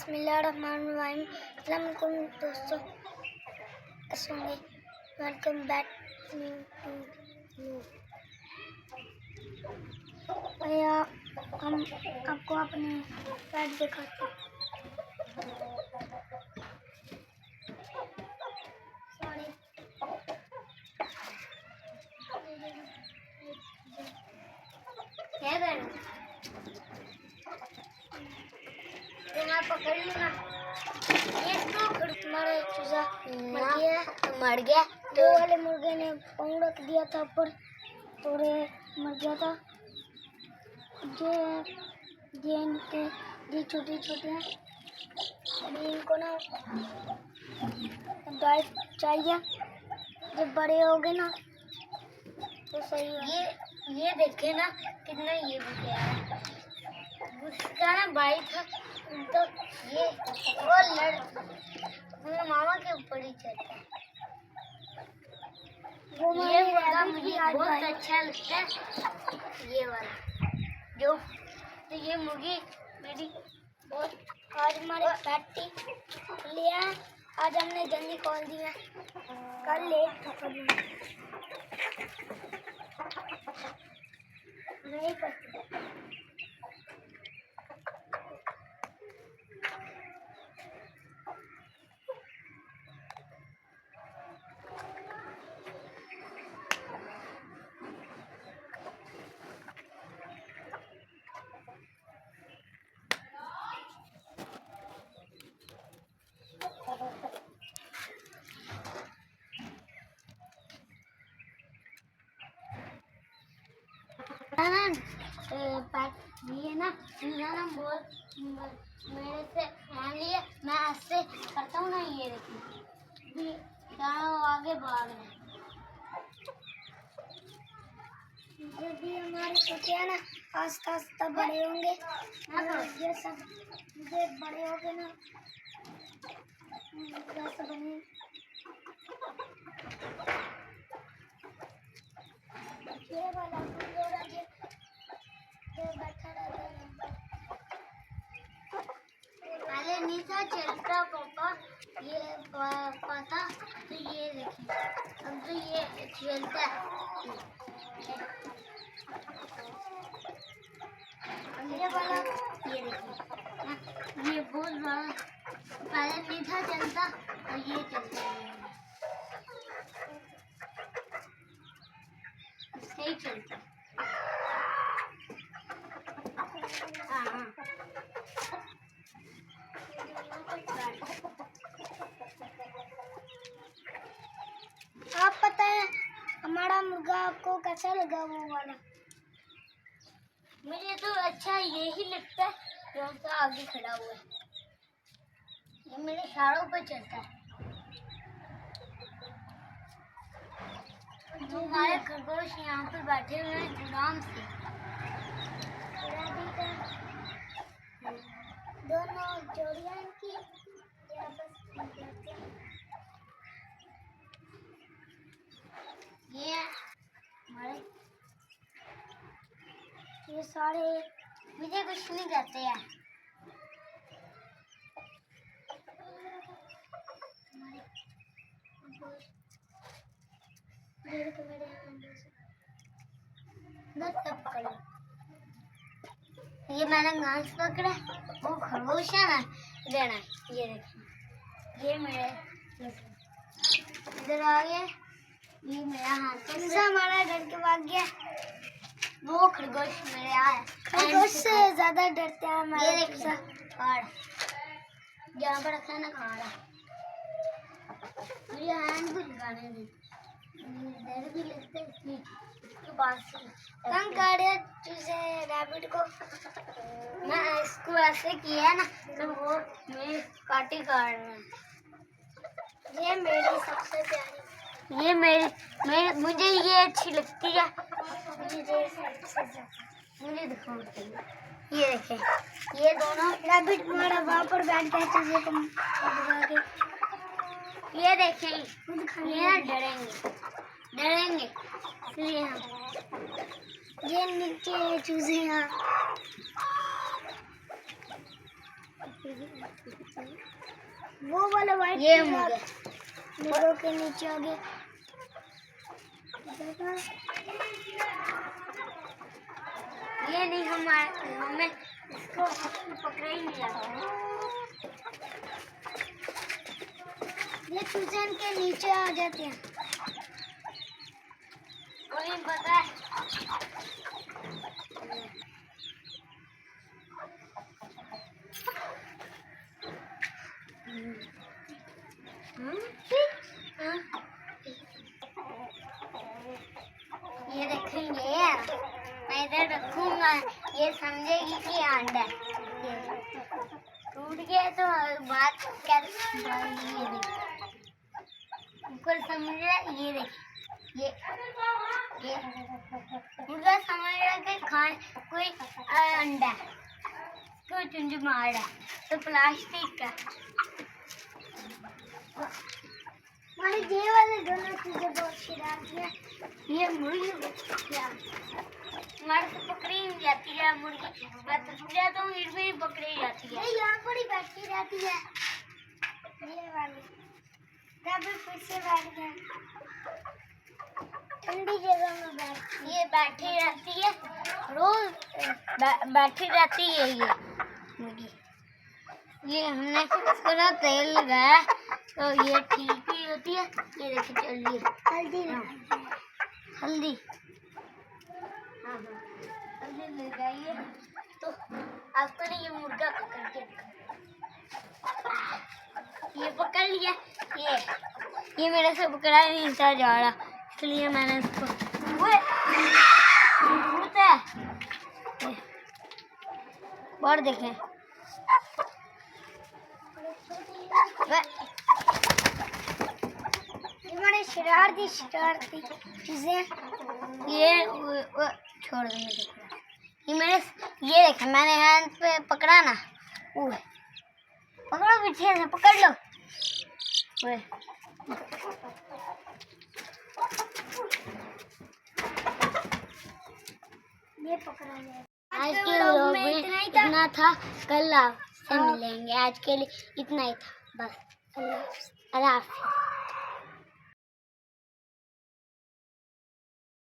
बिस्मिल्लाहिर्रहमानिर्रहीम। अस्सलाम वालेकुम दोस्तों, कैसे होंगे? वेलकम बैक टू भैया। हम आपको अपने पेट दिखाते हैं। पकड़ लेना। ये तो तुम्हारा चूजा मर गया। दो वाले मुर्गे ने पाँव रख दिया था ऊपर, थोड़े मर गया था। ये इनके ये छोटे छोटे हैं। अभी इनको ना डाइट चाहिए। जब बड़े हो गए ना तो सही है। ये देखे ना कितना ये भी गया है। उसका ना भाई था तो ये वो मेरे मामा के ऊपर ही चलता है। ये मुर्गा मुझे बहुत अच्छा लगता है, ये वाला जो। तो ये मुर्गी मेरी बहुत आज हमारे पैटी लिया। आज हमने जल्दी खोल दिया, कल लेट था नहीं करती। ये ना बहुत मेरे से लिए मैं ऐसे करता हूँ ना, ये देखिए आगे भाग रहे। जब भी हमारे छोटे ना आस्ता आस्ता बड़े होंगे ये सब बड़े हो गए ना वैसे बने। ये वाला बैठा रहता है। पहले नहीं था चलता पापा ये पता, तो ये देखिए अब तो ये चलता है। ये वाला ये देखिए ये बहुत बड़ा, पहले नहीं था चलता और ये चलता है। सही चलता। आप पता है हमारा मुर्गा आपको कैसा लगा वो वाला? मुझे तो अच्छा यही लगता है जो सा आगे खड़ा हुआ है। ये मेरे इशारों पर चलता है। जो हमारे खरगोश यहाँ पर बैठे हुए हैं आराम से। दोनों जोड़ियां इनकी ये हमारे ये सारे मुझे कुछ नहीं कहते हैं। ये मैंने घास पकड़ा, वो खरगोश है ना लेना। ये देखिए ये मेरे इधर आ गया, ये मेरा हाथ से हमारा डर के भाग गया। वो खरगोश मेरे आया। खरगोश से ज्यादा डरते हैं हमारे। ये देखिए जहाँ पर रखा है ना खाना, मुझे हैंड भी लगाने दे, डर भी लगता है इसके पास। तंग कर तुझे रैबिट को। मैं इसको ऐसे किया ना तो वो मेरी काटी काट रहा है। ये मेरी सबसे प्यारी, ये मेरी मुझे ये अच्छी लगती है। मुझे दिखाओ, ये देखें ये दोनों रैबिट हमारा वहाँ पर बैठ गए तुझे तुम ये देखें ये डरेंगे इसलिए हम ये नीचे चूजे हैं। वो वाला वाइट ये मुर्गों के नीचे आ गया। ये नहीं हमें इसको पकड़ा ही नहीं आता। ये चूजन के नीचे आ जाते हैं। कोई पता है ये देखेंगे, मैं इधर रखूंगा, ये समझेगी कि अंडा टूट गया तो बात क्या। ये देख ऊपर समझ रहा, ये देख ये मुर्गा समझ रहा कि खाए कोई अंडा कोई चुंझ मार रहा तो प्लास्टिक का। हमारे ये वाले दोनों चीजें बहुत शरारती है। ये मुर्गी क्या हमारे से पकड़ी नहीं जाती है मुर्गी, मैं तो छुप जाता हूँ फिर भी पकड़ी जाती है। यहाँ पर ही बैठी रहती है ये वाली, तब फिर से बैठ गया ठंडी जगह में बैठ। ये बैठी रहती है रोज बैठी रहती है ये मुर्गी। ये हमने थोड़ा तेल लगाया तो ये ठीक ही होती है। ये देखिए चलिए हल्दी हल्दी हाँ हल्दी लगाइए तो आपको नहीं ये मुर्गा पकड़ के ये पकड़ लिया। ये मेरे से पकड़ा नहीं था जा रहा, इसलिए मैंने इसको उड़ता है और देखें हमारे शरारती चीजें ये छोड़ दो। ये मेरे ये देखा मैंने हाथ पे पकड़ा ना, वो पकड़ो पीछे से पकड़ लो। ये पकड़ा गया। आज के व्लॉग में इतना था, कल आपसे मिलेंगे। आज के लिए इतना ही था बस। अल्लाह हाफ़िज़।